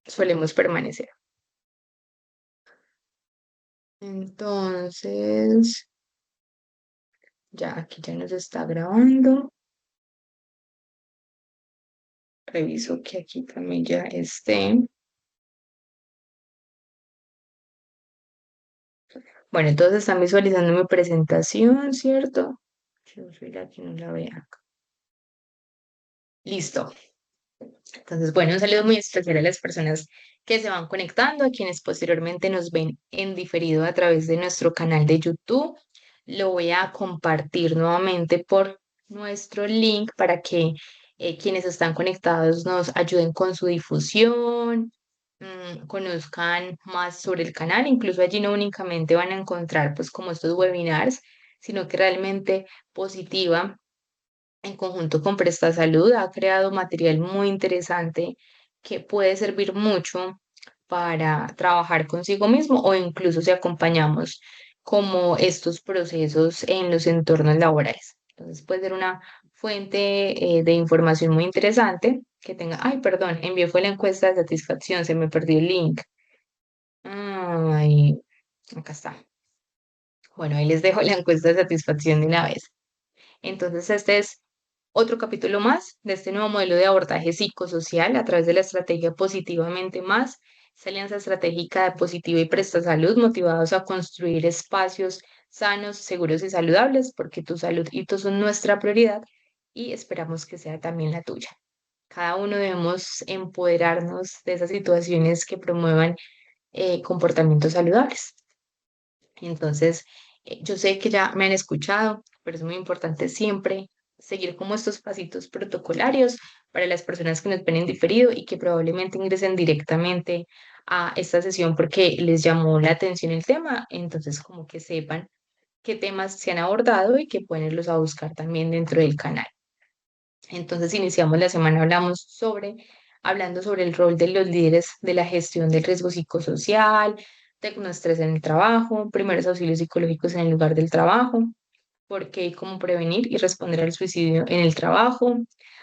solemos permanecer. Entonces, ya aquí ya nos está grabando. Reviso que aquí también ya esté. Bueno, entonces están visualizando mi presentación, ¿cierto? Yo soy la que no la vea. Listo. Entonces, bueno, un saludo muy especial a las personas que se van conectando, a quienes posteriormente nos ven en diferido a través de nuestro canal de YouTube. Lo voy a compartir nuevamente por nuestro link para que quienes están conectados nos ayuden con su difusión, conozcan más sobre el canal. Incluso allí no únicamente van a encontrar pues como estos webinars, sino que realmente Positiva en conjunto con Presta Salud ha creado material muy interesante que puede servir mucho para trabajar consigo mismo o incluso si acompañamos como estos procesos en los entornos laborales. Entonces puede ser una fuente de información muy interesante que tenga, ay, perdón, envié fue la encuesta de satisfacción, se me perdió el link. Ay, acá está. Bueno, ahí les dejo la encuesta de satisfacción de una vez. Entonces, este es otro capítulo más de este nuevo modelo de abordaje psicosocial a través de la estrategia Positivamente Más, esta alianza estratégica de Positiva y Presta Salud, motivados a construir espacios sanos, seguros y saludables, porque tu salud y tú son nuestra prioridad y esperamos que sea también la tuya. Cada uno debemos empoderarnos de esas situaciones que promuevan comportamientos saludables. Entonces, yo sé que ya me han escuchado, pero es muy importante siempre seguir como estos pasitos protocolarios para las personas que nos ven en diferido y que probablemente ingresen directamente a esta sesión porque les llamó la atención el tema. Entonces, como que sepan qué temas se han abordado y que pueden irlos a buscar también dentro del canal. Entonces, iniciamos la semana, hablando sobre el rol de los líderes de la gestión del riesgo psicosocial, tecnoestrés en el trabajo, primeros auxilios psicológicos en el lugar del trabajo, por qué y cómo prevenir y responder al suicidio en el trabajo.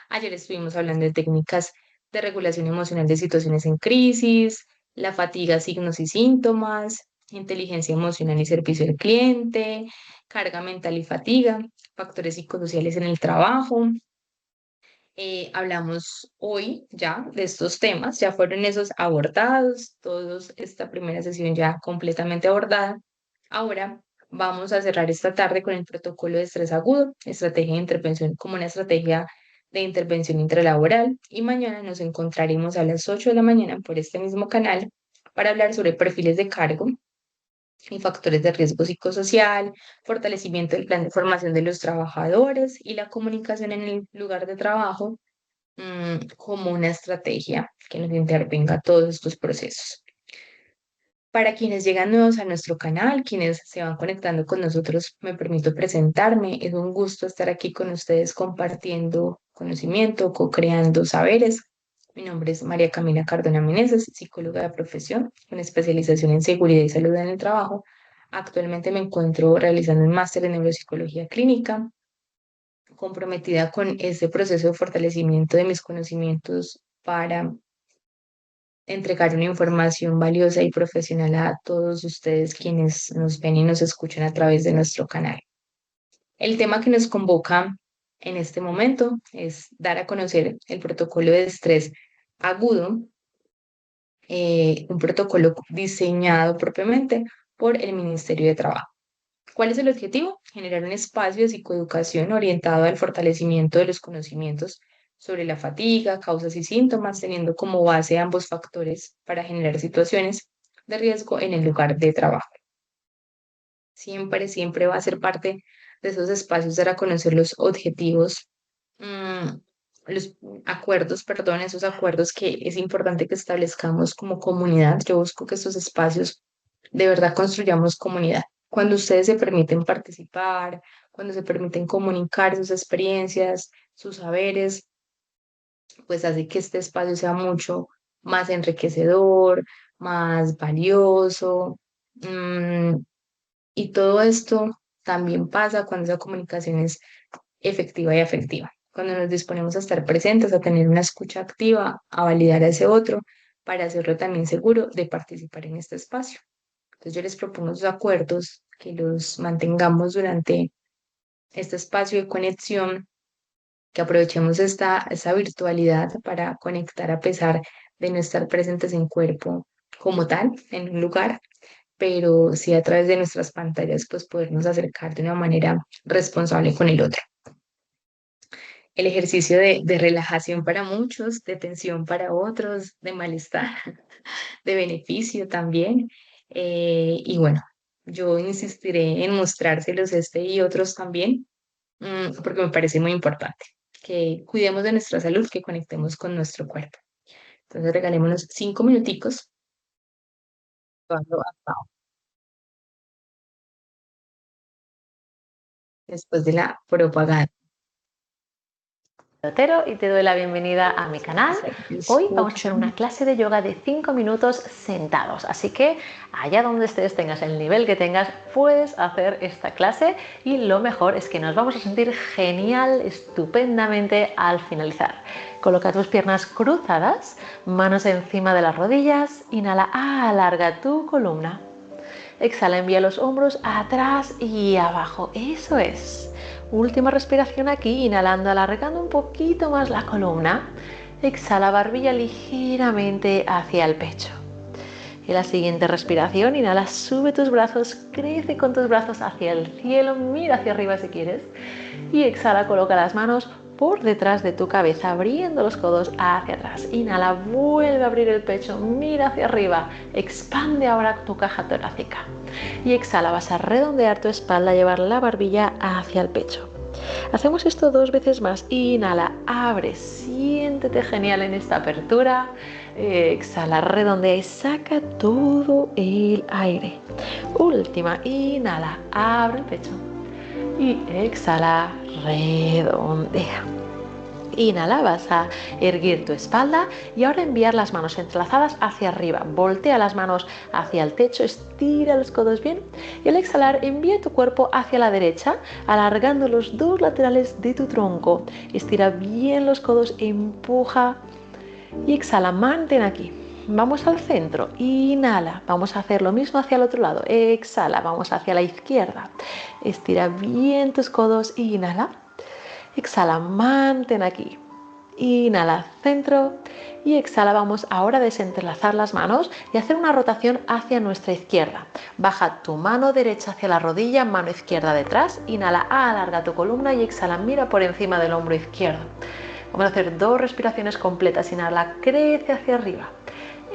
Ayer estuvimos hablando de técnicas de regulación emocional de situaciones en crisis, la fatiga, signos y síntomas, inteligencia emocional y servicio al cliente, carga mental y fatiga, factores psicosociales en el trabajo. Hablamos hoy ya de estos temas, ya fueron esos abordados, todos esta primera sesión ya completamente abordada. Ahora vamos a cerrar esta tarde con el protocolo de estrés agudo, estrategia de intervención como una estrategia de intervención intralaboral y mañana nos encontraremos a las 8 de la mañana por este mismo canal para hablar sobre perfiles de cargo y factores de riesgo psicosocial, fortalecimiento del plan de formación de los trabajadores y la comunicación en el lugar de trabajo como una estrategia que nos intervenga todos estos procesos. Para quienes llegan nuevos a nuestro canal, quienes se van conectando con nosotros, me permito presentarme. Es un gusto estar aquí con ustedes compartiendo conocimiento, co-creando saberes. Mi nombre es María Camila Cardona Meneses, psicóloga de profesión, con especialización en seguridad y salud en el trabajo. Actualmente me encuentro realizando un máster en neuropsicología clínica, comprometida con ese proceso de fortalecimiento de mis conocimientos para entregar una información valiosa y profesional a todos ustedes quienes nos ven y nos escuchan a través de nuestro canal. El tema que nos convoca en este momento es dar a conocer el protocolo de estrés agudo, un protocolo diseñado propiamente por el Ministerio de Trabajo. ¿Cuál es el objetivo? Generar un espacio de psicoeducación orientado al fortalecimiento de los conocimientos sobre la fatiga, causas y síntomas, teniendo como base ambos factores para generar situaciones de riesgo en el lugar de trabajo. Siempre, siempre va a ser parte de esos espacios para conocer los objetivos, mm, los acuerdos, perdón, esos acuerdos que es importante que establezcamos como comunidad. Yo busco que estos espacios de verdad construyamos comunidad. Cuando ustedes se permiten participar, cuando se permiten comunicar sus experiencias, sus saberes, pues hace que este espacio sea mucho más enriquecedor, más valioso. mm, y todo esto también pasa cuando esa comunicación es efectiva y afectiva. Cuando nos disponemos a estar presentes, a tener una escucha activa, a validar a ese otro, para hacerlo también seguro de participar en este espacio. Entonces yo les propongo esos acuerdos, que los mantengamos durante este espacio de conexión, que aprovechemos esta virtualidad para conectar a pesar de no estar presentes en cuerpo como tal, en un lugar, pero sí a través de nuestras pantallas, pues podernos acercar de una manera responsable con el otro. El ejercicio de relajación para muchos, de tensión para otros, de malestar, de beneficio también. Y bueno, yo insistiré en mostrárselos este y otros también, porque me parece muy importante que cuidemos de nuestra salud, que conectemos con nuestro cuerpo. Entonces regalémonos 5 minuticos cuando acabo, después de la propaganda. Y te doy la bienvenida a mi canal. Hoy vamos a hacer una clase de yoga de 5 minutos sentados, así que allá donde estés, tengas el nivel que tengas, puedes hacer esta clase y lo mejor es que nos vamos a sentir genial, estupendamente al finalizar. Coloca tus piernas cruzadas, manos encima de las rodillas, inhala, alarga tu columna. Exhala, envía los hombros atrás y abajo, eso es. Última respiración aquí, inhalando, alargando un poquito más la columna. Exhala, barbilla ligeramente hacia el pecho. En la siguiente respiración, inhala, sube tus brazos, crece con tus brazos hacia el cielo, mira hacia arriba si quieres. Y exhala, coloca las manos por detrás de tu cabeza, abriendo los codos hacia atrás. Inhala, vuelve a abrir el pecho, mira hacia arriba, expande ahora tu caja torácica. Y exhala, vas a redondear tu espalda, llevar la barbilla hacia el pecho. Hacemos esto 2 veces más. Inhala, abre, siéntete genial en esta apertura. Exhala, redondea y saca todo el aire. Última, inhala, abre el pecho. Y exhala, redondea. Inhala, vas a erguir tu espalda y ahora enviar las manos entrelazadas hacia arriba. Voltea las manos hacia el techo, estira los codos bien y al exhalar envía tu cuerpo hacia la derecha, alargando los 2 laterales de tu tronco. Estira bien los codos, empuja y exhala, mantén aquí. Vamos al centro, inhala, vamos a hacer lo mismo hacia el otro lado, exhala, vamos hacia la izquierda. Estira bien tus codos, inhala. Exhala, mantén aquí. Inhala, centro y exhala. Vamos ahora a desentrelazar las manos y hacer una rotación hacia nuestra izquierda. Baja tu mano derecha hacia la rodilla, mano izquierda detrás. Inhala, alarga tu columna y exhala, mira por encima del hombro izquierdo. Vamos a hacer 2 respiraciones completas. Inhala, crece hacia arriba.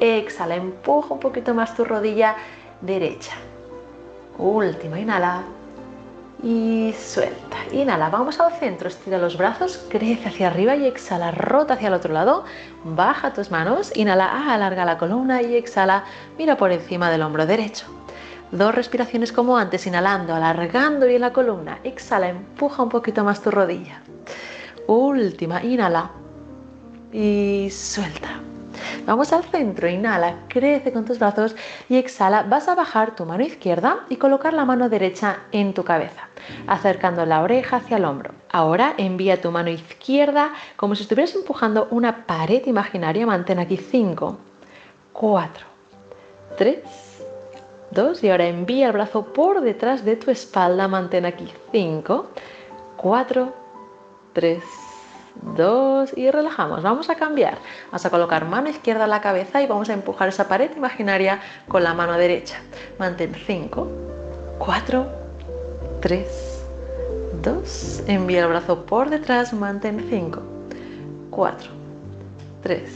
Exhala, empuja un poquito más tu rodilla derecha. Última, inhala. Y suelta. Inhala, vamos al centro, estira los brazos, crece hacia arriba y exhala, rota hacia el otro lado, baja tus manos, inhala, alarga la columna y exhala, mira por encima del hombro derecho. 2 respiraciones como antes, inhalando, alargando bien la columna, exhala, empuja un poquito más tu rodilla. Última, inhala y suelta. Vamos al centro, inhala, crece con tus brazos y exhala, vas a bajar tu mano izquierda y colocar la mano derecha en tu cabeza, acercando la oreja hacia el hombro. Ahora envía tu mano izquierda como si estuvieras empujando una pared imaginaria, mantén aquí 5, 4, 3, 2 y ahora envía el brazo por detrás de tu espalda, mantén aquí 5, 4, 3, 2 y relajamos. Vamos a cambiar. Vamos a colocar mano izquierda en la cabeza y vamos a empujar esa pared imaginaria con la mano derecha. Mantén 5, 4, 3, 2. Envía el brazo por detrás. Mantén 5, 4, 3,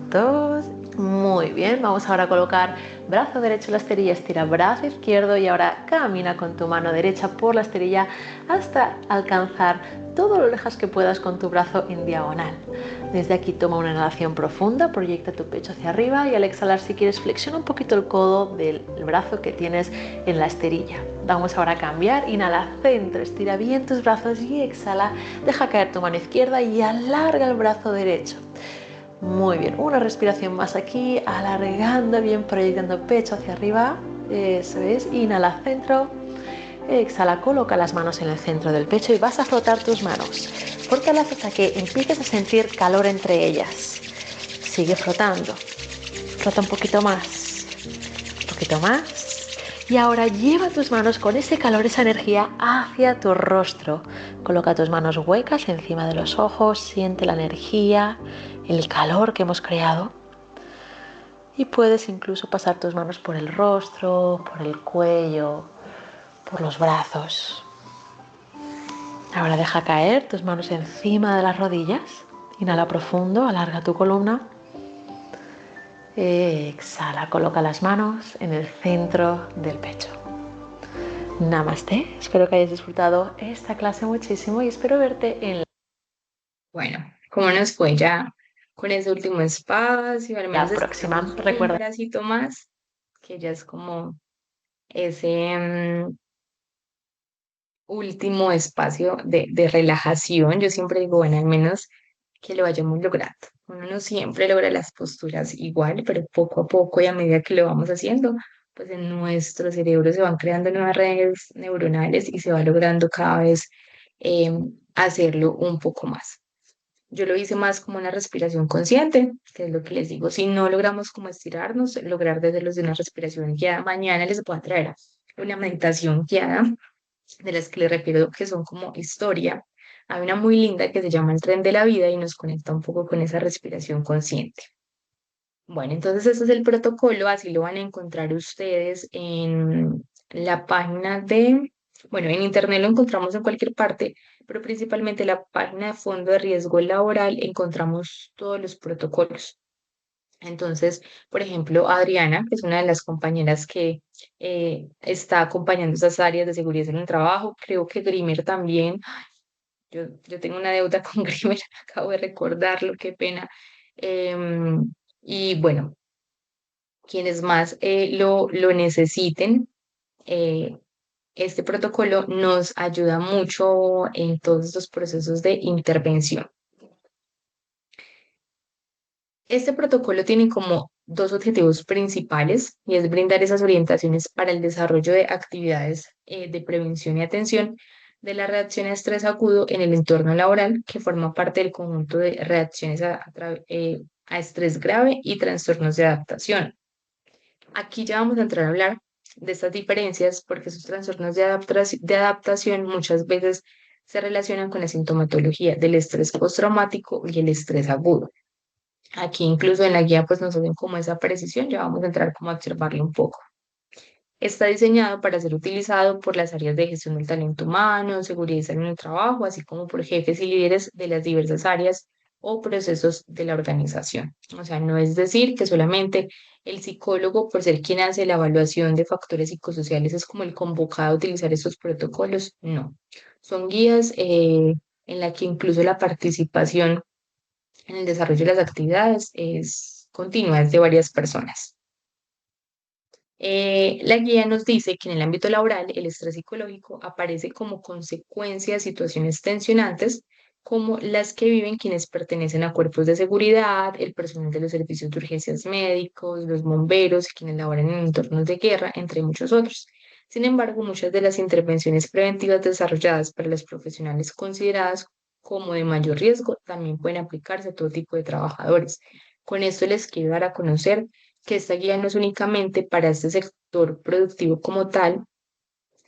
2. Muy bien. Vamos ahora a colocar brazo derecho en la esterilla, estira brazo izquierdo y ahora camina con tu mano derecha por la esterilla hasta alcanzar todo lo lejos que puedas con tu brazo en diagonal. Desde aquí toma una inhalación profunda, proyecta tu pecho hacia arriba y al exhalar, si quieres, flexiona un poquito el codo del brazo que tienes en la esterilla. Vamos ahora a cambiar, inhala, centro, estira bien tus brazos y exhala, deja caer tu mano izquierda y alarga el brazo derecho. Muy bien, una respiración más aquí, alargando bien, proyectando pecho hacia arriba, eso es, inhala, centro. Exhala, coloca las manos en el centro del pecho y vas a frotar tus manos. Fórtalas hasta que empieces a sentir calor entre ellas. Sigue frotando. Frota un poquito más. Un poquito más. Y ahora lleva tus manos con ese calor, esa energía hacia tu rostro. Coloca tus manos huecas encima de los ojos, siente la energía, el calor que hemos creado. Y puedes incluso pasar tus manos por el rostro, por el cuello, por los brazos. Ahora deja caer tus manos encima de las rodillas. Inhala profundo, alarga tu columna. Exhala, coloca las manos en el centro del pecho. Namaste, espero que hayas disfrutado esta clase muchísimo y espero verte en Bueno, ¿cómo nos fue ya con ese último espacio? Al menos la próxima. descansamos un Recuerda, pedacito más, que ya es como ese último espacio de relajación. Yo siempre digo, bueno, al menos que lo vayamos logrando. Uno no siempre logra las posturas igual, pero poco a poco y a medida que lo vamos haciendo, pues en nuestro cerebro se van creando nuevas redes neuronales y se va logrando cada vez eh, hacerlo un poco más. Yo lo hice más como una respiración consciente, que es lo que les digo. Si no logramos como estirarnos, lograr desde los de una respiración guiada. Mañana les voy a traer una meditación guiada de las que les refiero que son como historia. Hay una muy linda que se llama El tren de la vida y nos conecta un poco con esa respiración consciente. Bueno, entonces este es el protocolo, así lo van a encontrar ustedes en la página bueno, en internet lo encontramos en cualquier parte, pero principalmente en la página de Fondo de Riesgo Laboral encontramos todos los protocolos. Entonces, por ejemplo, Adriana, que es una de las compañeras que está acompañando esas áreas de seguridad en el trabajo, creo que Grimer también. Yo tengo una deuda con Grimer, acabo de recordarlo, qué pena. Y bueno, quienes más lo necesiten, eh, este protocolo nos ayuda mucho en todos estos procesos de intervención. Este protocolo tiene como dos objetivos principales y es brindar esas orientaciones para el desarrollo de actividades de prevención y atención de la reacción a estrés agudo en el entorno laboral, que forma parte del conjunto de reacciones a estrés grave y trastornos de adaptación. Aquí ya vamos a entrar a hablar de estas diferencias porque esos trastornos de adaptación muchas veces se relacionan con la sintomatología del estrés postraumático y el estrés agudo. Aquí incluso en la guía pues nos hacen como esa precisión, ya vamos a entrar como a observarlo un poco. Está diseñado para ser utilizado por las áreas de gestión del talento humano, seguridad y salud en el trabajo, así como por jefes y líderes de las diversas áreas o procesos de la organización. O sea, no es decir que solamente el psicólogo, por ser quien hace la evaluación de factores psicosociales, es como el convocado a utilizar estos protocolos. No, son guías en la que incluso la participación en el desarrollo de las actividades es continua, es de varias personas. La guía nos dice que en el ámbito laboral el estrés psicológico aparece como consecuencia de situaciones tensionantes como las que viven quienes pertenecen a cuerpos de seguridad, el personal de los servicios de urgencias médicos, los bomberos, quienes laboran en entornos de guerra, entre muchos otros. Sin embargo, muchas de las intervenciones preventivas desarrolladas para los profesionales consideradas como de mayor riesgo también pueden aplicarse a todo tipo de trabajadores. Con esto les quiero dar a conocer que esta guía no es únicamente para este sector productivo como tal,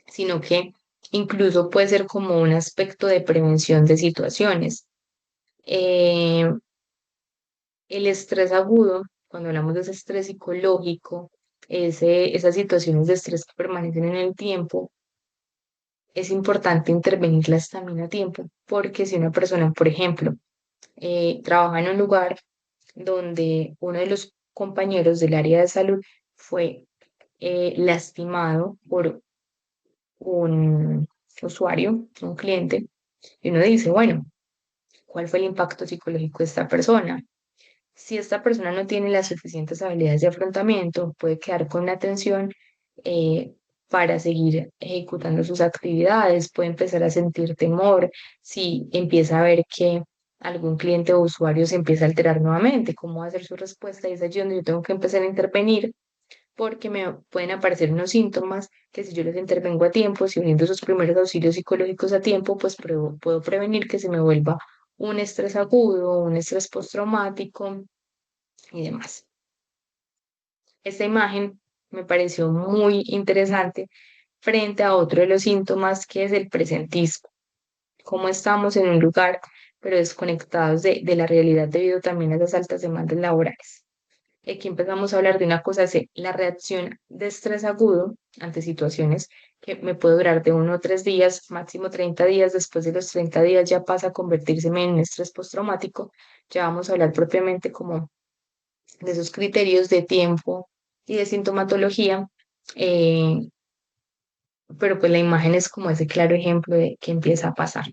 sino que incluso puede ser como un aspecto de prevención de situaciones. Eh, el estrés agudo, cuando hablamos de ese estrés psicológico, esas situaciones de estrés que permanecen en el tiempo, es importante intervenirlas también a tiempo, porque si una persona, por ejemplo, trabaja en un lugar donde uno de los compañeros del área de salud fue lastimado por un usuario, un cliente, y uno dice, bueno, ¿cuál fue el impacto psicológico de esta persona? Si esta persona no tiene las suficientes habilidades de afrontamiento, puede quedar con la tensión eh, para seguir ejecutando sus actividades, puede empezar a sentir temor si empieza a ver que algún cliente o usuario se empieza a alterar nuevamente, cómo va a ser su respuesta, y es allí donde yo tengo que empezar a intervenir porque me pueden aparecer unos síntomas que si yo los intervengo a tiempo, si brindo esos primeros auxilios psicológicos a tiempo, pues puedo prevenir que se me vuelva un estrés agudo, un estrés postraumático y demás. Esta imagen me pareció muy interesante frente a otro de los síntomas que es el presentismo. Cómo estamos en un lugar, pero desconectados de la realidad debido también a esas altas demandas laborales. Aquí empezamos a hablar de una cosa, es la reacción de estrés agudo ante situaciones que me puede durar de 1 o 3 días, máximo 30 días. Después de los 30 días ya pasa a convertirse en un estrés postraumático. Ya vamos a hablar propiamente como de esos criterios de tiempo y de sintomatología, eh, pero pues la imagen es como ese claro ejemplo de que empieza a pasar.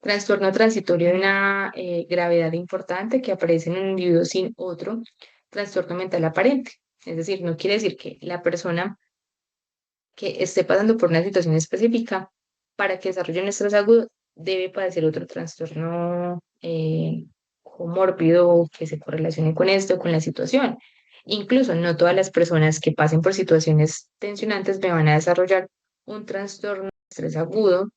Trastorno transitorio de una gravedad importante que aparece en un individuo sin otro trastorno mental aparente. Es decir, no quiere decir que la persona que esté pasando por una situación específica para que desarrolle un estrés agudo debe padecer otro trastorno comórbido que se correlacione con esto, con la situación. Incluso no todas las personas que pasen por situaciones tensionantes me van a desarrollar un trastorno de estrés agudo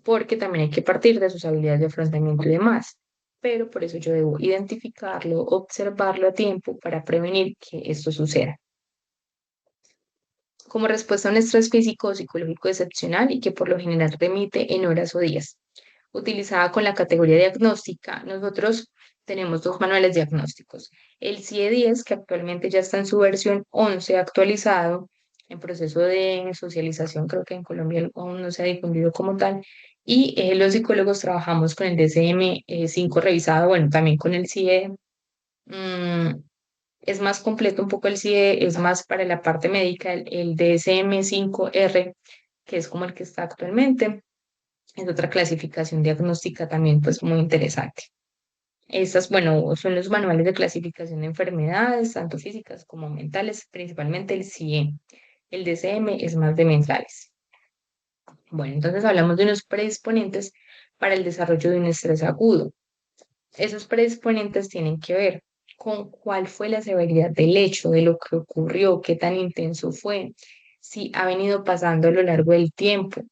porque también hay que partir de sus habilidades de afrontamiento y demás. Pero por eso yo debo identificarlo, observarlo a tiempo para prevenir que esto suceda. Como respuesta a un estrés físico o psicológico excepcional y que por lo general remite en horas o días. Utilizada con la categoría diagnóstica, nosotros tenemos dos manuales diagnósticos. El CIE-10, que actualmente ya está en su versión 11 actualizado, en proceso de socialización, creo que en Colombia aún no se ha difundido como tal, y los psicólogos trabajamos con el DSM-5 revisado, bueno, también con el CIE. Es más completo un poco el CIE, es más para la parte médica, el DSM-5R, que es como el que está actualmente. Es otra clasificación diagnóstica también, pues muy interesante. Estas, bueno, son los manuales de clasificación de enfermedades, tanto físicas como mentales, principalmente el CIE. El DSM es más de mentales. Bueno, entonces hablamos de unos predisponentes para el desarrollo de un estrés agudo. Esos predisponentes tienen que ver con cuál fue la severidad del hecho, de lo que ocurrió, qué tan intenso fue, si ha venido pasando a lo largo del tiempo,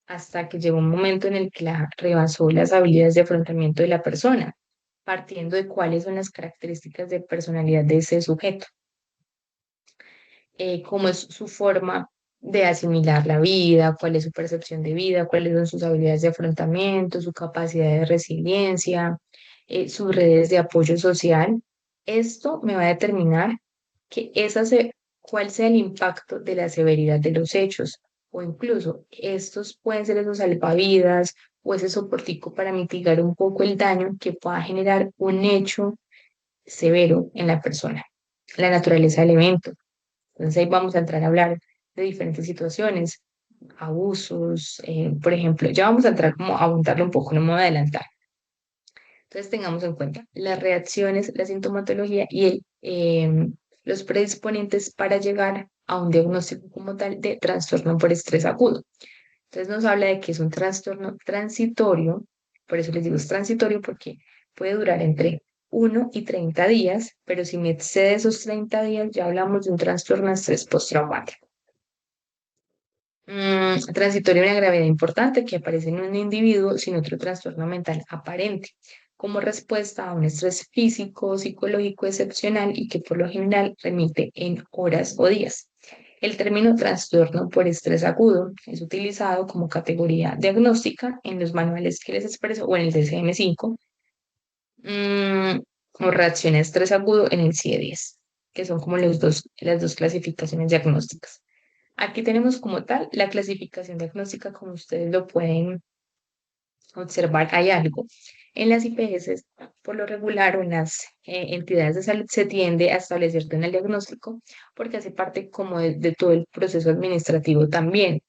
hasta que llegó un momento en el que rebasó las habilidades de afrontamiento de la persona, partiendo de cuáles son las características de personalidad de ese sujeto, cómo es su forma de asimilar la vida, cuál es su percepción de vida, cuáles son sus habilidades de afrontamiento, su capacidad de resiliencia, sus redes de apoyo social. Esto me va a determinar que cuál sea el impacto de la severidad de los hechos, o incluso estos pueden ser esos salvavidas o ese soportico para mitigar un poco el daño que pueda generar un hecho severo en la persona, la naturaleza del evento. Entonces ahí vamos a entrar a hablar de diferentes situaciones, abusos, por ejemplo, ya vamos a entrar como a abundarlo un poco, no me voy a adelantar. Entonces tengamos en cuenta las reacciones, la sintomatología y los predisponentes para llegar a un diagnóstico como tal de trastorno por estrés agudo. Entonces nos habla de que es un trastorno transitorio, por eso les digo es transitorio porque puede durar entre 1 y 30 días, pero si me excede esos 30 días ya hablamos de un trastorno de estrés postraumático. Transitorio de una gravedad importante que aparece en un individuo sin otro trastorno mental aparente, como respuesta a un estrés físico, psicológico excepcional y que por lo general remite en horas o días. El término trastorno por estrés agudo es utilizado como categoría diagnóstica en los manuales que les expreso o en el DSM-5, o reacción a estrés agudo en el CIE-10, que son como las dos clasificaciones diagnósticas. Aquí tenemos como tal la clasificación diagnóstica, como ustedes lo pueden observar, hay algo. En las IPS, por lo regular, o en las entidades de salud, se tiende a establecer en el diagnóstico porque hace parte como de todo el proceso administrativo también.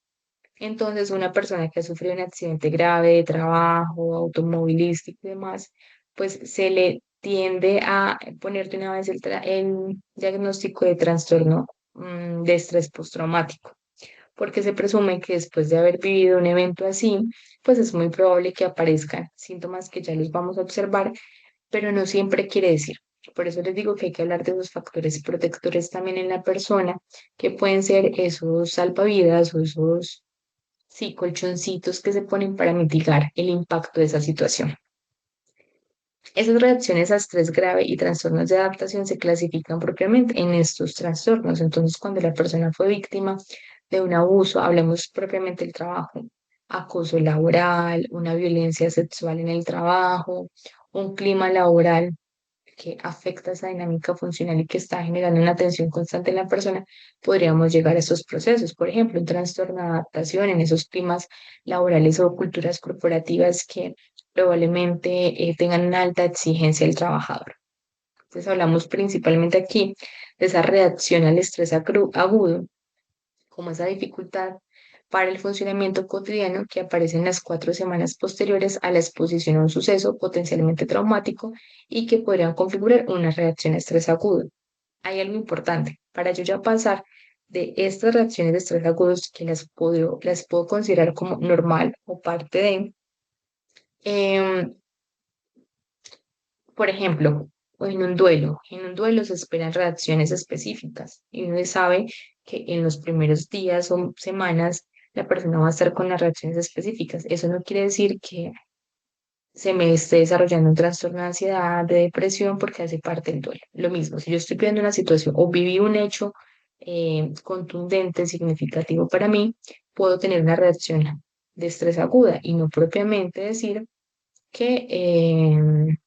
Entonces, una persona que ha sufrido un accidente grave de trabajo, automovilístico y demás, pues se le tiende a poner de una vez el diagnóstico de trastorno de estrés postraumático porque se presume que después de haber vivido un evento así, pues es muy probable que aparezcan síntomas que ya los vamos a observar, pero no siempre quiere decir. Por eso les digo que hay que hablar de esos factores protectores también en la persona, que pueden ser esos salvavidas o esos, sí, colchoncitos que se ponen para mitigar el impacto de esa situación. Esas reacciones a estrés grave y trastornos de adaptación se clasifican propiamente en estos trastornos. Entonces, cuando la persona fue víctima de un abuso, hablemos propiamente del trabajo, acoso laboral, una violencia sexual en el trabajo, un clima laboral que afecta esa dinámica funcional y que está generando una tensión constante en la persona, podríamos llegar a esos procesos. Por ejemplo, un trastorno de adaptación en esos climas laborales o culturas corporativas que probablemente tengan una alta exigencia del trabajador. Entonces hablamos principalmente aquí de esa reacción al estrés agudo, como esa dificultad para el funcionamiento cotidiano que aparece en las 4 semanas posteriores a la exposición a un suceso potencialmente traumático y que podrían configurar una reacción a estrés agudo. Hay algo importante, para yo ya pasar de estas reacciones de estrés agudos que las puedo considerar como normal o parte de, em, por ejemplo, en un duelo se esperan reacciones específicas y uno sabe que en los primeros días o semanas la persona va a estar con las reacciones específicas. Eso no quiere decir que se me esté desarrollando un trastorno de ansiedad, de depresión, porque hace parte del duelo. Lo mismo, si yo estoy viviendo una situación o viví un hecho contundente, significativo para mí, puedo tener una reacción de estrés aguda y no propiamente decir que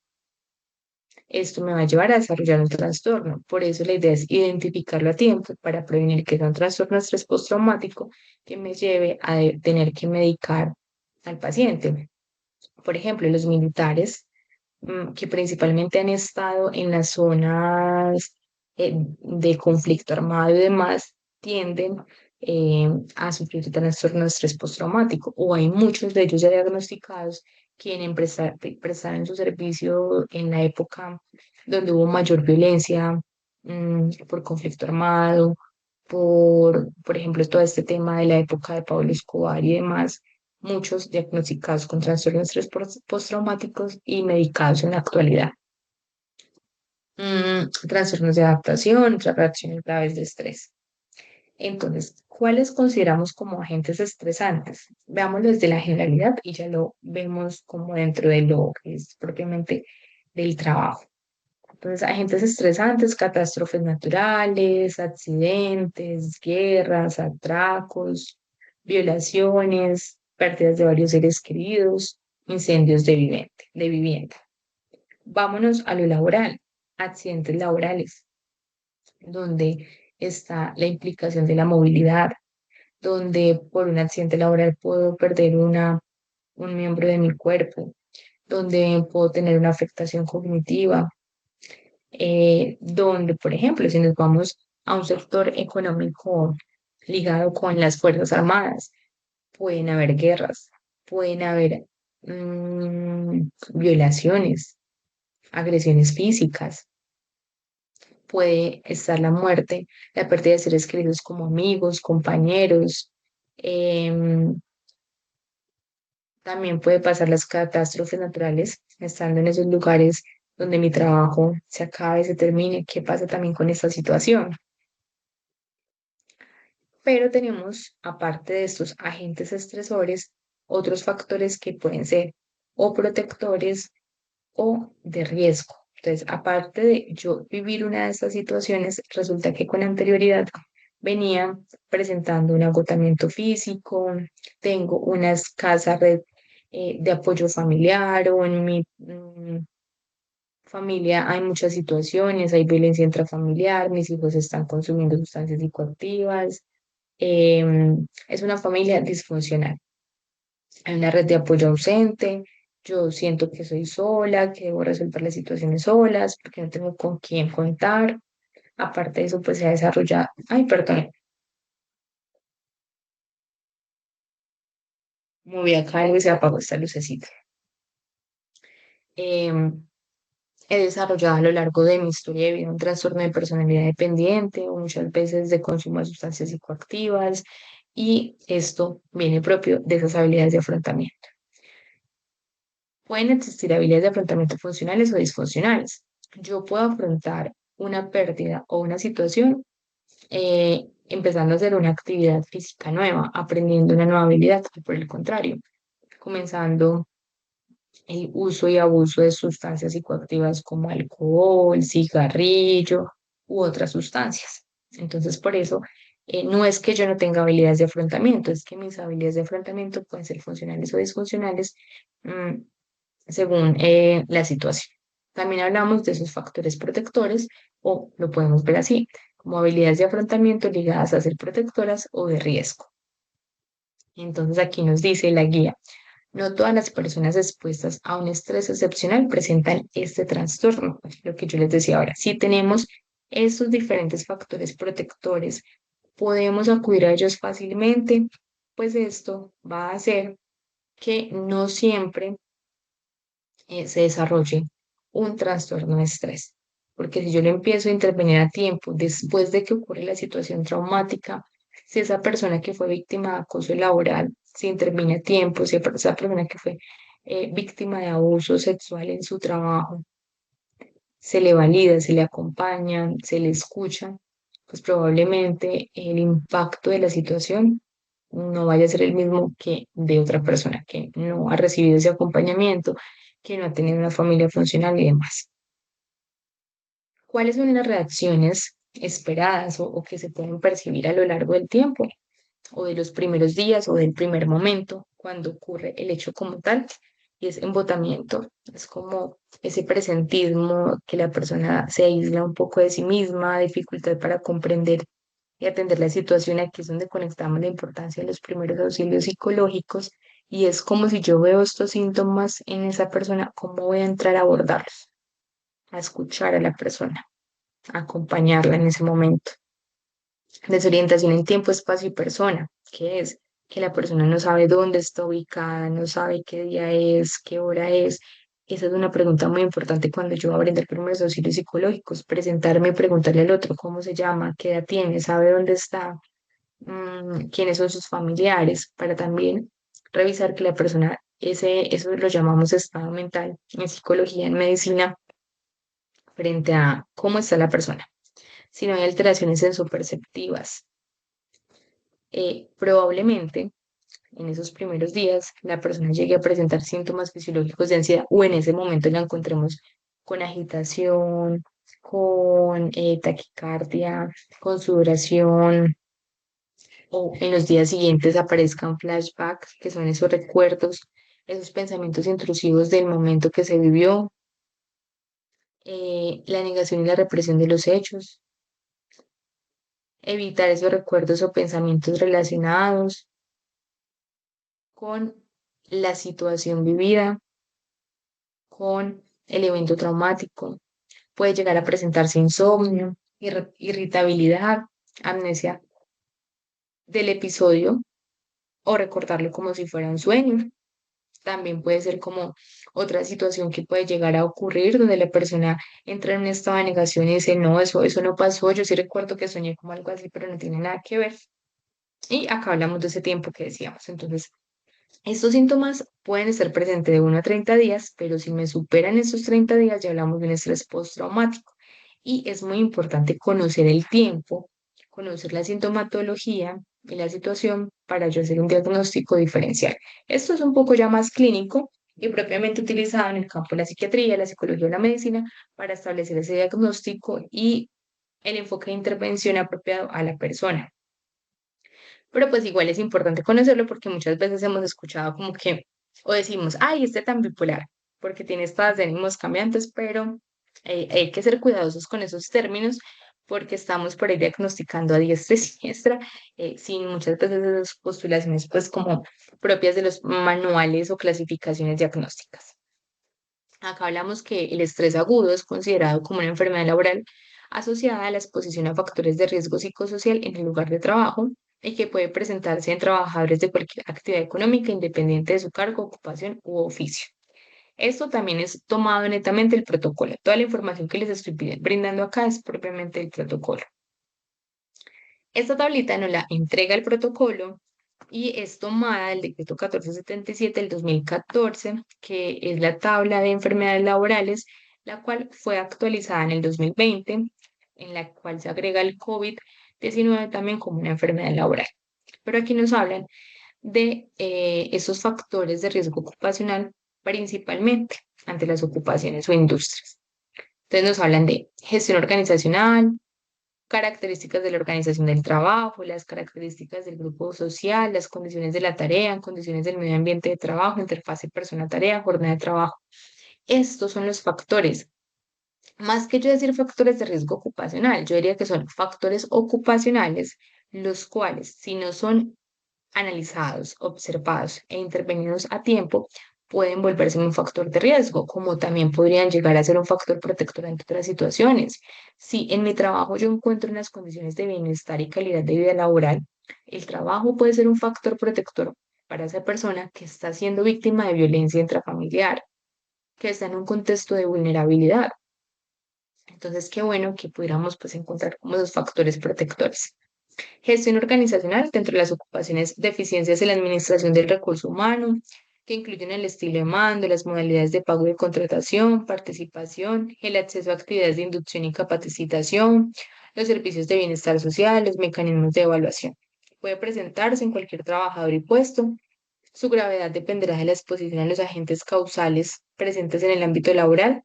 esto me va a llevar a desarrollar un trastorno. Por eso la idea es identificarlo a tiempo para prevenir que sea un trastorno de estrés postraumático que me lleve a tener que medicar al paciente. Por ejemplo, los militares que principalmente han estado en las zonas de conflicto armado y demás, tienden a sufrir trastorno de estrés postraumático, o hay muchos de ellos ya diagnosticados quienes prestaron su servicio en la época donde hubo mayor violencia por conflicto armado, por ejemplo, todo este tema de la época de Pablo Escobar y demás, muchos diagnosticados con trastornos de estrés postraumáticos y medicados en la actualidad. Trastornos de adaptación, otras reacciones graves de estrés. Entonces, ¿cuáles consideramos como agentes estresantes? Veámoslo desde la generalidad y ya lo vemos como dentro de lo que es propiamente del trabajo. Entonces, agentes estresantes, catástrofes naturales, accidentes, guerras, atracos, violaciones, pérdidas de varios seres queridos, incendios de vivienda. Vámonos a lo laboral, accidentes laborales, donde está la implicación de la movilidad, donde por un accidente laboral puedo perder un miembro de mi cuerpo, donde puedo tener una afectación cognitiva, donde, por ejemplo, si nos vamos a un sector económico ligado con las Fuerzas Armadas, pueden haber guerras, pueden haber violaciones, agresiones físicas, puede estar la muerte, la pérdida de seres queridos como amigos, compañeros. em, También puede pasar las catástrofes naturales, estando en esos lugares donde mi trabajo se acabe, se termine. ¿Qué pasa también con esta situación? Pero tenemos, aparte de estos agentes estresores, otros factores que pueden ser o protectores o de riesgo. Entonces, aparte de yo vivir una de estas situaciones, resulta que con anterioridad venía presentando un agotamiento físico, tengo una escasa red de apoyo familiar o en mi familia hay muchas situaciones, hay violencia intrafamiliar, mis hijos están consumiendo sustancias psicoactivas, es una familia disfuncional. Hay una red de apoyo ausente, yo siento que soy sola, que debo resolver las situaciones solas, porque no tengo con quién contar. Aparte de eso, pues se ha desarrollado, ay, perdón, moví acá algo y se apagó esta lucecita. Em, He desarrollado a lo largo de mi historia de vida un trastorno de personalidad dependiente o muchas veces de consumo de sustancias psicoactivas y esto viene propio de esas habilidades de afrontamiento. Pueden existir habilidades de afrontamiento funcionales o disfuncionales. Yo puedo afrontar una pérdida o una situación empezando a hacer una actividad física nueva, aprendiendo una nueva habilidad, o por el contrario, comenzando el uso y abuso de sustancias psicoactivas como alcohol, cigarrillo u otras sustancias. Entonces, por eso, no es que yo no tenga habilidades de afrontamiento, es que mis habilidades de afrontamiento pueden ser funcionales o disfuncionales, mm, según la situación. También hablamos de esos factores protectores, o lo podemos ver así, como habilidades de afrontamiento ligadas a ser protectoras o de riesgo. Entonces aquí nos dice la guía: no todas las personas expuestas a un estrés excepcional presentan este trastorno. Lo que yo les decía ahora, si tenemos estos diferentes factores protectores, podemos acudir a ellos fácilmente, pues esto va a hacer que no siempre se desarrolle un trastorno de estrés. Porque si yo le empiezo a intervenir a tiempo, después de que ocurre la situación traumática, si esa persona que fue víctima de acoso laboral se interviene a tiempo, si esa persona que fue víctima de abuso sexual en su trabajo, se le valida, se le acompaña, se le escucha, pues probablemente el impacto de la situación no vaya a ser el mismo que de otra persona que no ha recibido ese acompañamiento, que no ha tenido una familia funcional y demás. ¿Cuáles son las reacciones esperadas o que se pueden percibir a lo largo del tiempo, o de los primeros días o del primer momento cuando ocurre el hecho como tal? Y es embotamiento, es como ese presentismo, que la persona se aísla un poco de sí misma, dificultad para comprender y atender la situación. Aquí es donde conectamos la importancia de los primeros auxilios psicológicos, y es como si yo veo estos síntomas en esa persona, ¿cómo voy a entrar a abordarlos? A escuchar a la persona, a acompañarla en ese momento. Desorientación en tiempo, espacio y persona, que es que la persona no sabe dónde está ubicada, no sabe qué día es, qué hora es. Esa es una pregunta muy importante cuando yo voy a brindar primeros auxilios psicológicos: presentarme y preguntarle al otro cómo se llama, qué edad tiene, sabe dónde está, quiénes son sus familiares, para también revisar que la persona, eso lo llamamos estado mental en psicología, en medicina, frente a cómo está la persona. Si no hay alteraciones sensoperceptivas, probablemente en esos primeros días la persona llegue a presentar síntomas fisiológicos de ansiedad, o en ese momento la encontremos con agitación, con taquicardia, con sudoración, o en los días siguientes aparezcan flashbacks, que son esos recuerdos, esos pensamientos intrusivos del momento que se vivió, la negación y la represión de los hechos, evitar esos recuerdos o pensamientos relacionados con la situación vivida, con el evento traumático. Puede llegar a presentarse insomnio, irritabilidad, amnesia del episodio, o recordarlo como si fuera un sueño. También puede ser como otra situación que puede llegar a ocurrir, donde la persona entra en un estado de negación y dice: no, eso no pasó, yo sí recuerdo que soñé como algo así, pero no tiene nada que ver. Y acá hablamos de ese tiempo que decíamos. Entonces, estos síntomas pueden estar presentes de 1 a 30 días, pero si me superan esos 30 días, ya hablamos de un estrés postraumático. Y es muy importante conocer el tiempo, conocer la sintomatología y la situación para yo hacer un diagnóstico diferencial. Esto es un poco ya más clínico y propiamente utilizado en el campo de la psiquiatría, la psicología o la medicina, para establecer ese diagnóstico y el enfoque de intervención apropiado a la persona. Pero pues igual es importante conocerlo, porque muchas veces hemos escuchado como que, o decimos: ay, este tan bipolar, porque tiene estados de ánimos cambiantes, pero hay que ser cuidadosos con esos términos, porque estamos por ahí diagnosticando a diestra y siniestra, sin muchas veces esas postulaciones pues como propias de los manuales o clasificaciones diagnósticas. Acá hablamos que el estrés agudo es considerado como una enfermedad laboral asociada a la exposición a factores de riesgo psicosocial en el lugar de trabajo, y que puede presentarse en trabajadores de cualquier actividad económica, independiente de su cargo, ocupación u oficio. Esto también es tomado netamente del protocolo. Toda la información que les estoy brindando acá es propiamente del protocolo. Esta tablita nos la entrega el protocolo y es tomada del decreto 1477 del 2014, que es la tabla de enfermedades laborales, la cual fue actualizada en el 2020, en la cual se agrega el COVID-19 también como una enfermedad laboral. Pero aquí nos hablan de esos factores de riesgo ocupacional principalmente ante las ocupaciones o industrias. Entonces nos hablan de gestión organizacional, características de la organización del trabajo, las características del grupo social, las condiciones de la tarea, condiciones del medio ambiente de trabajo, interfase persona-tarea, jornada de trabajo. Estos son los factores. Más que yo decir factores de riesgo ocupacional, yo diría que son factores ocupacionales, los cuales, si no son analizados, observados e intervenidos a tiempo, pueden volverse un factor de riesgo, como también podrían llegar a ser un factor protector ante otras situaciones. Si en mi trabajo yo encuentro unas condiciones de bienestar y calidad de vida laboral, el trabajo puede ser un factor protector para esa persona que está siendo víctima de violencia intrafamiliar, que está en un contexto de vulnerabilidad. Entonces, qué bueno que pudiéramos pues encontrar como esos factores protectores. Gestión organizacional dentro de las ocupaciones, deficiencias en la administración del recurso humano, que incluyen el estilo de mando, las modalidades de pago y de contratación, participación, el acceso a actividades de inducción y capacitación, los servicios de bienestar social, los mecanismos de evaluación. Puede presentarse en cualquier trabajador y puesto. Su gravedad dependerá de la exposición a los agentes causales presentes en el ámbito laboral.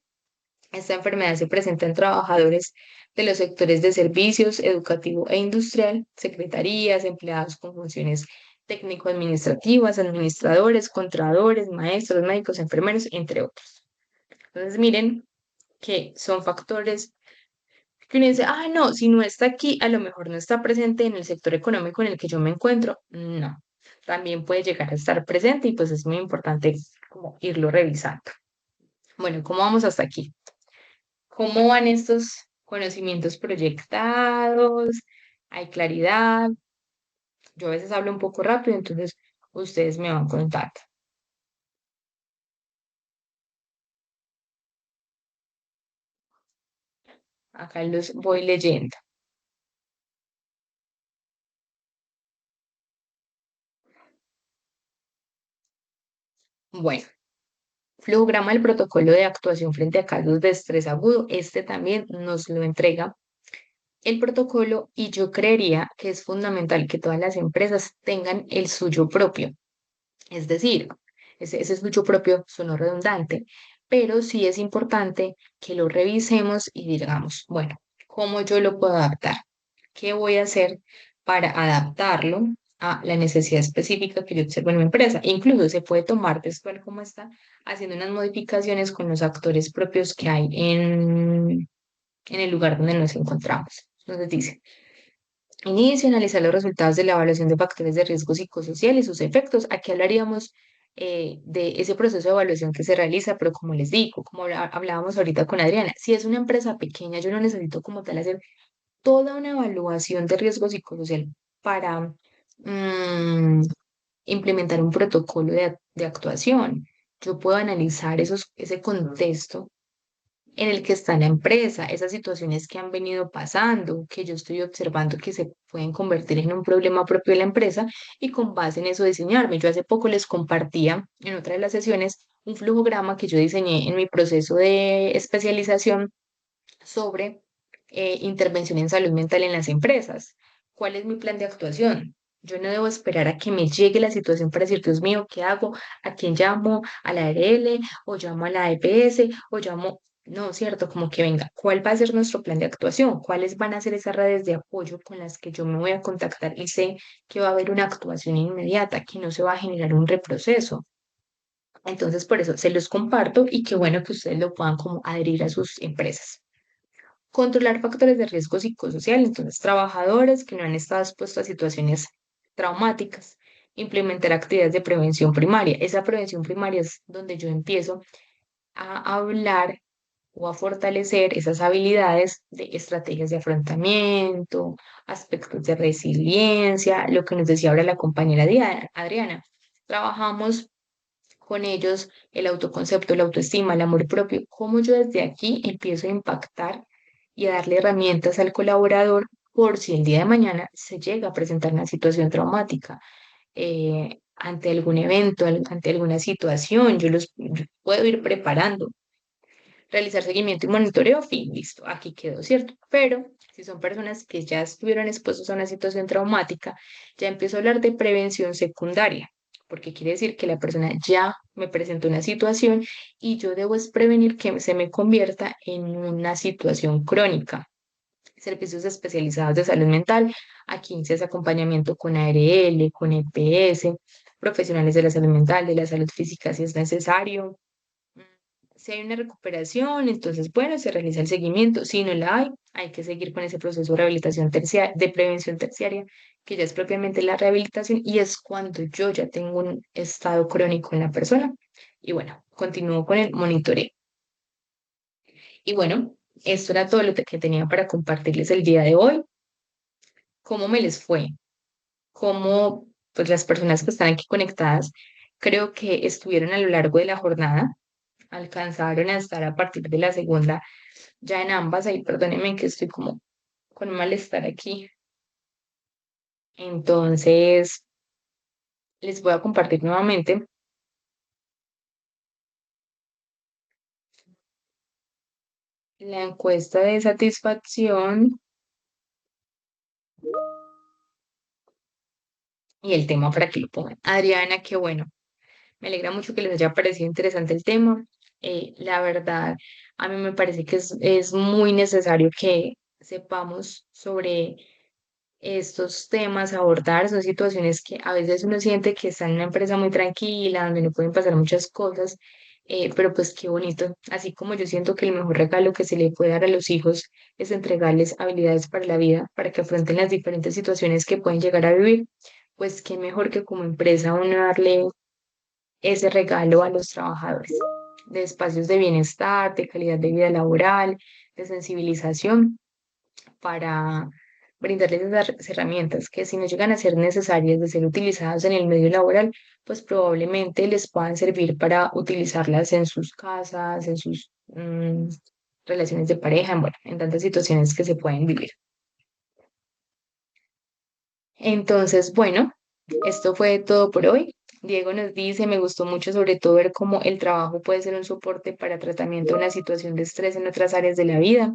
Esta enfermedad se presenta en trabajadores de los sectores de servicios, educativo e industrial, secretarías, empleados con funciones técnico-administrativas, administradores, contadores, maestros, médicos, enfermeros, entre otros. Entonces, miren que son factores que uno dice, ah, no, si no está aquí, a lo mejor no está presente en el sector económico en el que yo me encuentro. No, también puede llegar a estar presente y pues es muy importante como irlo revisando. Bueno, ¿cómo vamos hasta aquí? ¿Cómo van estos conocimientos proyectados? ¿Hay claridad? Yo a veces hablo un poco rápido, entonces ustedes me van contando. Acá los voy leyendo. Bueno, flujograma del protocolo de actuación frente a casos de estrés agudo. Este también nos lo entrega el protocolo y yo creería que es fundamental que todas las empresas tengan el suyo propio. Es decir, ese suyo propio sonó redundante, pero sí es importante que lo revisemos y digamos, bueno, ¿cómo yo lo puedo adaptar? ¿Qué voy a hacer para adaptarlo a la necesidad específica que yo observo en mi empresa? Incluso se puede tomar textual como está, haciendo unas modificaciones con los actores propios que hay en el lugar donde nos encontramos. Entonces dice, inicio, analizar los resultados de la evaluación de factores de riesgo psicosocial y sus efectos. Aquí hablaríamos de ese proceso de evaluación que se realiza, pero como les digo, como hablábamos ahorita con Adriana, si es una empresa pequeña, yo no necesito como tal hacer toda una evaluación de riesgo psicosocial para implementar un protocolo de actuación. Yo puedo analizar ese contexto en el que está la empresa, esas situaciones que han venido pasando, que yo estoy observando que se pueden convertir en un problema propio de la empresa y con base en eso diseñarme. Yo hace poco les compartía en otra de las sesiones un flujograma que yo diseñé en mi proceso de especialización sobre intervención en salud mental en las empresas. ¿Cuál es mi plan de actuación? Yo no debo esperar a que me llegue la situación para decir, Dios mío, ¿qué hago? ¿A quién llamo? ¿A la ARL? ¿O llamo a la EPS? ¿O llamo? No, cierto, como que venga, ¿cuál va a ser nuestro plan de actuación? ¿Cuáles van a ser esas redes de apoyo con las que yo me voy a contactar y sé que va a haber una actuación inmediata, que no se va a generar un reproceso? Entonces, por eso se los comparto y qué bueno que ustedes lo puedan como adherir a sus empresas. Controlar factores de riesgo psicosocial, entonces trabajadores que no han estado expuestos a situaciones traumáticas. Implementar actividades de prevención primaria. Esa prevención primaria es donde yo empiezo a hablar o a fortalecer esas habilidades de estrategias de afrontamiento, aspectos de resiliencia, lo que nos decía ahora la compañera Adriana. Trabajamos con ellos el autoconcepto, la autoestima, el amor propio, cómo yo desde aquí empiezo a impactar y a darle herramientas al colaborador por si el día de mañana se llega a presentar una situación traumática ante algún evento, ante alguna situación, yo puedo ir preparando, realizar seguimiento y monitoreo, fin, listo, aquí quedó, ¿cierto? Pero si son personas que ya estuvieron expuestos a una situación traumática, ya empiezo a hablar de prevención secundaria, porque quiere decir que la persona ya me presentó una situación y yo debo es prevenir que se me convierta en una situación crónica. Servicios especializados de salud mental, aquí se hace acompañamiento con ARL, con EPS, profesionales de la salud mental, de la salud física si es necesario. Mm, Si hay una recuperación, entonces, bueno, se realiza el seguimiento. Si no la hay que seguir con ese proceso de rehabilitación terciaria, de prevención terciaria, que ya es propiamente la rehabilitación y es cuando yo ya tengo un estado crónico en la persona. Y bueno, continúo con el monitoreo. Y bueno, esto era todo lo que tenía para compartirles el día de hoy. ¿Cómo me les fue? ¿Cómo, pues las personas que están aquí conectadas, creo que estuvieron a lo largo de la jornada, alcanzaron a estar a partir de la segunda, ya en ambas, ahí perdónenme que estoy como con un malestar aquí. Entonces, les voy a compartir nuevamente la encuesta de satisfacción y el tema para que lo pongan. Adriana, qué bueno. Me alegra mucho que les haya parecido interesante el tema. La verdad, a mí me parece que es muy necesario que sepamos sobre estos temas, abordar, son situaciones que a veces uno siente que está en una empresa muy tranquila, donde no pueden pasar muchas cosas, pero pues qué bonito. Así como yo siento que el mejor regalo que se le puede dar a los hijos es entregarles habilidades para la vida, para que afronten las diferentes situaciones que pueden llegar a vivir, pues qué mejor que como empresa uno darle ese regalo a los trabajadores de espacios de bienestar, de calidad de vida laboral, de sensibilización para brindarles esas herramientas que si no llegan a ser necesarias de ser utilizadas en el medio laboral, pues probablemente les puedan servir para utilizarlas en sus casas, en sus relaciones de pareja, bueno, en tantas situaciones que se pueden vivir. Entonces, bueno, esto fue todo por hoy. Diego nos dice, me gustó mucho sobre todo ver cómo el trabajo puede ser un soporte para tratamiento de una situación de estrés en otras áreas de la vida.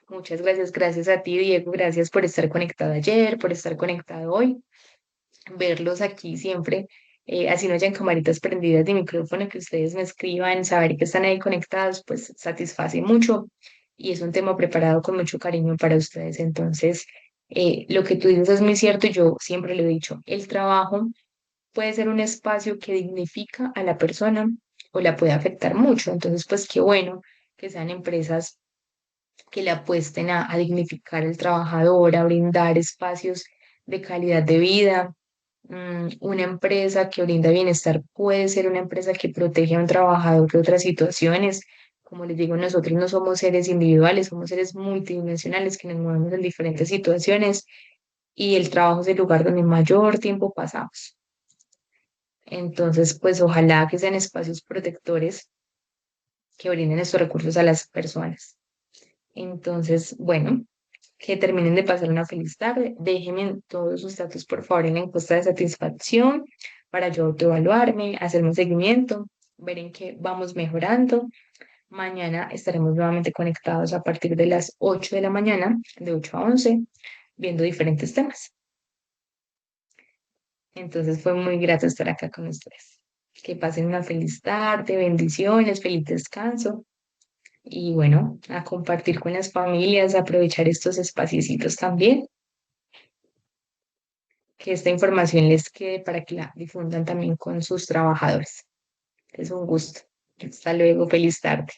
Muchas gracias, gracias a ti, Diego, gracias por estar conectado ayer, por estar conectado hoy, verlos aquí siempre, así no hayan camaritas prendidas de micrófono, que ustedes me escriban, saber que están ahí conectados, pues satisface mucho y es un tema preparado con mucho cariño para ustedes. Entonces, lo que tú dices es muy cierto, yo siempre lo he dicho, el trabajo puede ser un espacio que dignifica a la persona o la puede afectar mucho. Entonces, pues qué bueno que sean empresas que le apuesten a dignificar al trabajador, a brindar espacios de calidad de vida. Una empresa que brinda bienestar puede ser una empresa que protege a un trabajador de otras situaciones. Como les digo, nosotros no somos seres individuales, somos seres multidimensionales que nos movemos en diferentes situaciones y el trabajo es el lugar donde mayor tiempo pasamos. Entonces, pues ojalá que sean espacios protectores que brinden estos recursos a las personas. Entonces, bueno, que terminen de pasar una feliz tarde. Déjenme todos sus datos, por favor, en la encuesta de satisfacción para yo autoevaluarme, hacer un seguimiento, ver en qué vamos mejorando. Mañana estaremos nuevamente conectados a partir de las 8 de la mañana, de 8 a 11, viendo diferentes temas. Entonces fue muy grato estar acá con ustedes. Que pasen una feliz tarde, bendiciones, feliz descanso y bueno, a compartir con las familias, aprovechar estos espacios también, que esta información les quede para que la difundan también con sus trabajadores. Es un gusto. Hasta luego, feliz tarde.